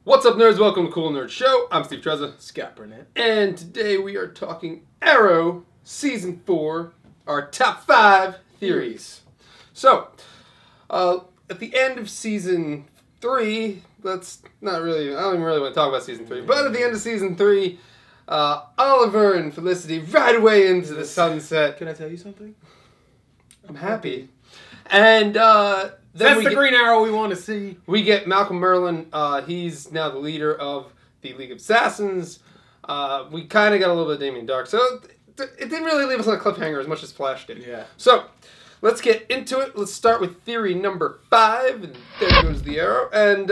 What's up, nerds? Welcome to Cool Nerd Show. I'm Steve Trezza. Scott Burnett. And today we are talking Arrow Season 4, our top 5 theories. So, at the end of Season 3, I don't even really want to talk about Season 3, but at the end of Season 3, Oliver and Felicity ride away into the sunset. Can I tell you something? I'm happy. And, that's the Green Arrow we want to see. We get Malcolm Merlyn. He's now the leader of the League of Assassins. We kind of got a little bit of Damien Dark. So it didn't really leave us on a cliffhanger as much as Flash did. Yeah. So let's get into it. Let's start with theory number 5. And there goes the Arrow. And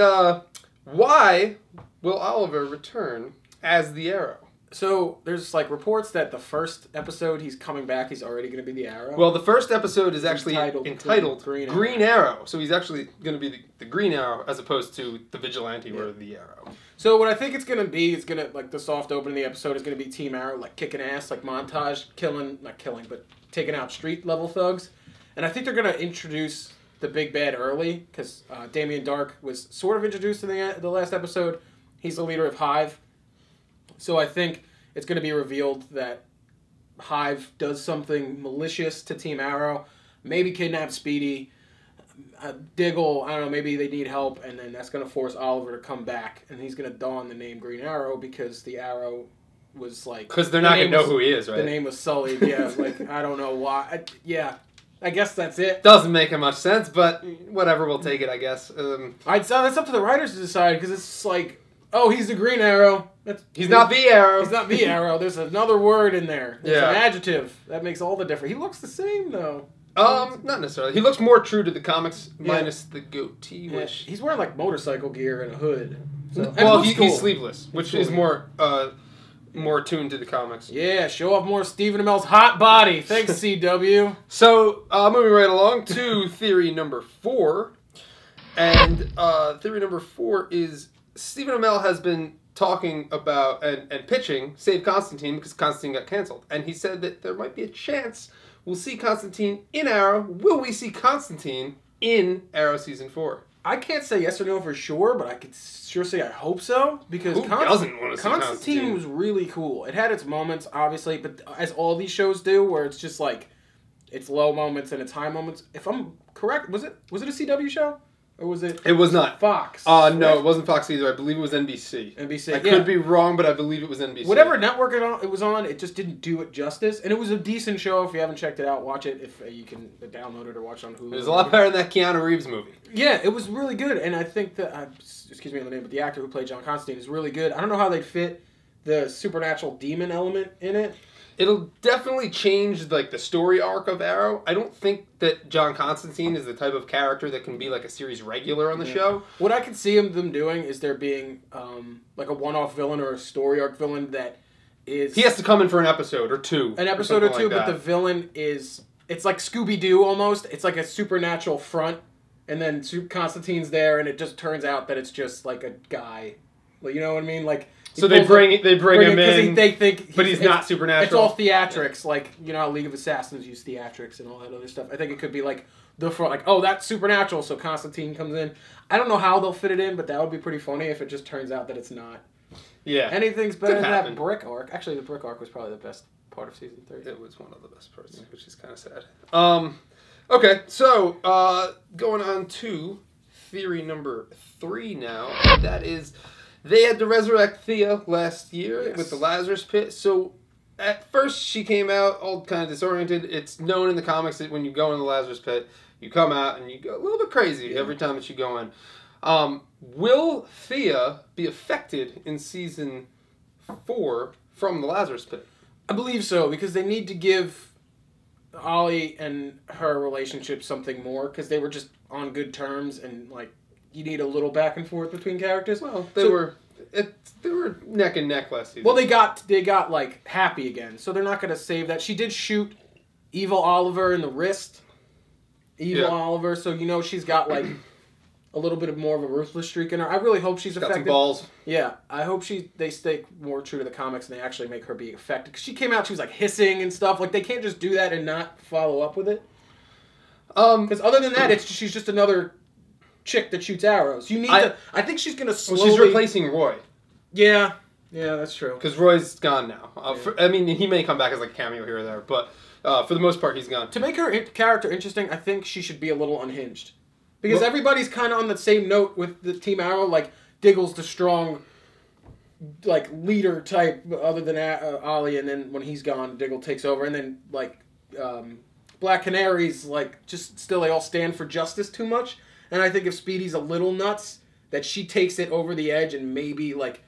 why will Oliver return as the Arrow? So there's like reports that the first episode he's coming back, he's already going to be the Arrow. Well, the first episode is actually entitled Green Arrow. So he's actually going to be the Green Arrow as opposed to the Vigilante or the Arrow. So what I think it's going to be, it's going to, like the soft open of the episode is going to be Team Arrow, like kicking ass, like montage, not killing, but taking out street level thugs. And I think they're going to introduce the big bad early because Damien Dark was sort of introduced in the last episode. He's the leader of Hive. So I think it's going to be revealed that Hive does something malicious to Team Arrow, maybe kidnap Speedy, Diggle, I don't know, maybe they need help, and then that's going to force Oliver to come back, and he's going to don the name Green Arrow because the Arrow was like... Because they're not going to know who he is, right? The name was sullied, yeah, like, I don't know why. I guess that's it. Doesn't make much sense, but whatever, we'll take it, I guess. That's up to the writers to decide, because it's like... Oh, he's the Green Arrow. He's not the Arrow. He's not the Arrow. There's another word in there. There's an adjective. That makes all the difference. He looks the same, though. Not necessarily. He looks more true to the comics, minus the goatee. Yeah. He's wearing, like, motorcycle gear and a hood. So, well, he's sleeveless, which is more tuned to the comics. Yeah, show off more Stephen Amell's hot body. Thanks, CW. So, moving right along to theory number 4. And theory number 4 is... Stephen Amell has been talking about and pitching Save Constantine because Constantine got canceled. And he said that there might be a chance we'll see Constantine in Arrow. Will we see Constantine in Arrow Season 4? I can't say yes or no for sure, but I could sure say I hope so. Because who doesn't want to see Constantine was really cool. It had its moments, obviously, but as all these shows do, where it's just like, it's low moments and it's high moments. If I'm correct, was it a CW show? Or was it? It was not Fox. No, it wasn't Fox either. I believe it was NBC. NBC. I could be wrong, but I believe it was NBC. Whatever network it was on, it just didn't do it justice. And it was a decent show. If you haven't checked it out, watch it. If you can download it or watch it on Hulu. It was a lot better than that Keanu Reeves movie. Yeah, it was really good. And I think that, excuse me on the name, but the actor who played John Constantine is really good. I don't know how they'd fit the supernatural demon element in it. It'll definitely change like the story arc of Arrow. I don't think that John Constantine is the type of character that can be like a series regular on the show. What I could see them doing is there being like a one-off villain or a story arc villain that is... He has to come in for an episode or two. An episode or two, but the villain is... It's like Scooby-Doo almost. It's like a supernatural front, and then Constantine's there, and it just turns out that it's just like a guy. Like, you know what I mean? Like... So they bring him in, they think but he's not supernatural. It's all theatrics, like, you know how League of Assassins use theatrics and all that other stuff. I think it could be like the front, like, oh, that's supernatural, so Constantine comes in. I don't know how they'll fit it in, but that would be pretty funny if it just turns out that it's not. Yeah. Anything's better than that brick arc. Actually, the brick arc was probably the best part of Season 3. It was one of the best parts, which is kind of sad. Okay, so going on to theory number 3 now. That is... They had to resurrect Thea last year with the Lazarus Pit. So at first she came out all kind of disoriented. It's known in the comics that when you go in the Lazarus Pit, you come out and you go a little bit crazy every time that you go in. Will Thea be affected in Season 4 from the Lazarus Pit? I believe so, because they need to give Ollie and her relationship something more, because they were just on good terms and like... You need a little back and forth between characters. Well, they were neck and neck last season. Well, they got like happy again, so they're not going to save that. She did shoot Evil Oliver in the wrist. Oliver, so you know she's got like a little bit of more of a ruthless streak in her. I really hope she's affected. Got some balls. Yeah, I hope they stay more true to the comics and they actually make her be affected. Because she came out, she was like hissing and stuff. Like they can't just do that and not follow up with it. Because other than that, she's just another chick that shoots arrows. You need to. I think she's gonna slowly. Well, she's replacing Roy. Yeah, that's true. Because Roy's gone now. I mean, he may come back as like a cameo here or there, but for the most part, he's gone. To make her character interesting, I think she should be a little unhinged, because everybody's kind of on the same note with the Team Arrow. Like Diggle's the strong, like leader type, other than Ollie, and then when he's gone, Diggle takes over, and then like Black Canary's like just still they all stand for justice too much, and I think if Speedy's a little nuts, that she takes it over the edge and maybe like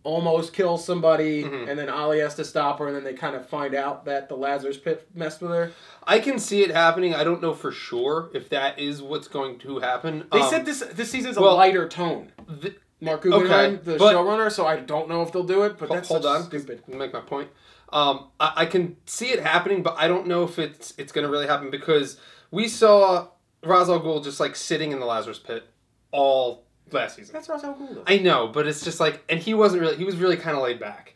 almost kills somebody, and then Ollie has to stop her, and then they kind of find out that the Lazarus Pit messed with her. I can see it happening. I don't know for sure if that is what's going to happen. They said this season's a lighter tone. Mark Guggenheim, the showrunner, so I don't know if they'll do it, but that's stupid. Make my point. I can see it happening, but I don't know if it's going to really happen, because we saw Ra's al Ghul just like sitting in the Lazarus Pit all last season. That's Ra's al Ghul, though. I know, but it's just like, and he was really kind of laid back.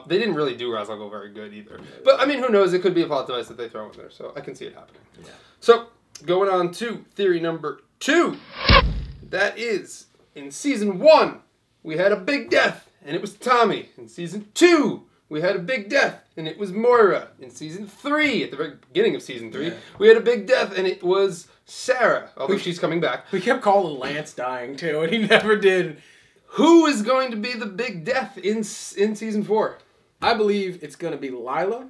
They didn't really do Ra's al Ghul very good either. But I mean, who knows? It could be a plot device that they throw in there, so I can see it happening. Yeah. So going on to theory number 2, that is, in season 1 we had a big death, and it was Tommy. In season 2 we had a big death, and it was Moira. In season 3, at the very beginning of season 3, we had a big death, and it was Sarah, although she's coming back. We kept calling Lance dying, too, and he never did. Who is going to be the big death in season 4? I believe it's going to be Lila,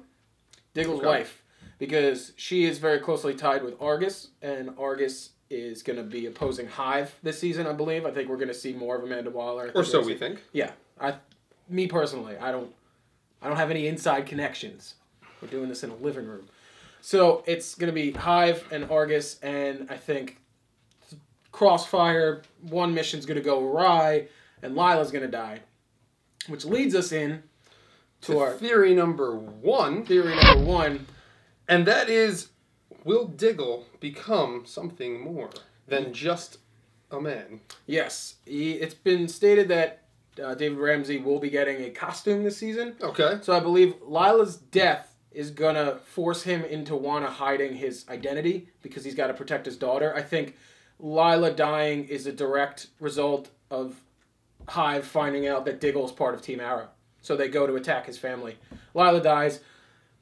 Diggle's wife, because she is very closely tied with Argus, and Argus is going to be opposing Hive this season, I believe. I think we're going to see more of Amanda Waller. Or so we think. Yeah. Me personally, I don't have any inside connections. We're doing this in a living room. So it's going to be Hive and Argus, and I think Crossfire, one mission's going to go awry, and Lila's going to die. Which leads us in to our theory number 1. Theory number 1. And that is, will Diggle become something more than just a man? Yes. It's been stated that David Ramsey will be getting a costume this season. Okay. So I believe Lila's death is going to force him into hiding his identity, because he's got to protect his daughter. I think Lila dying is a direct result of Hive finding out that Diggle is part of Team Arrow. So they go to attack his family. Lila dies.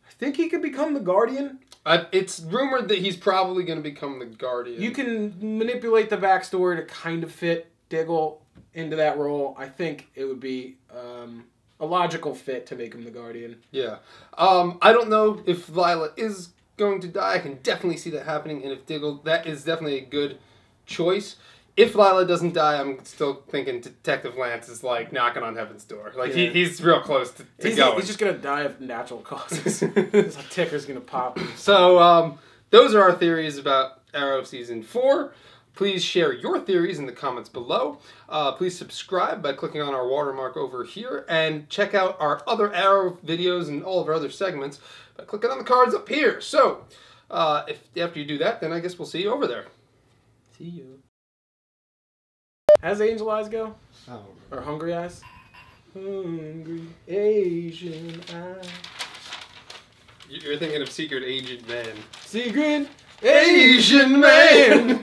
I think he could become the Guardian. It's rumored that he's probably going to become the Guardian. You can manipulate the backstory to kind of fit Diggle into that role. I think it would be a logical fit to make him the Guardian. Yeah. I don't know if Lila is going to die. I can definitely see that happening. And if Diggle, that is definitely a good choice. If Lila doesn't die, I'm still thinking Detective Lance is like knocking on heaven's door. Like he's real close to going. He's just going to die of natural causes. His ticker's going to pop. So those are our theories about Arrow Season 4. Please share your theories in the comments below. Please subscribe by clicking on our watermark over here, and check out our other Arrow videos and all of our other segments by clicking on the cards up here. So if after you do that, then I guess we'll see you over there. See you. How's Angel Eyes go? Oh. Or Hungry Eyes? Hungry Asian Eyes. You're thinking of Secret Agent Man. Secret Asian Man!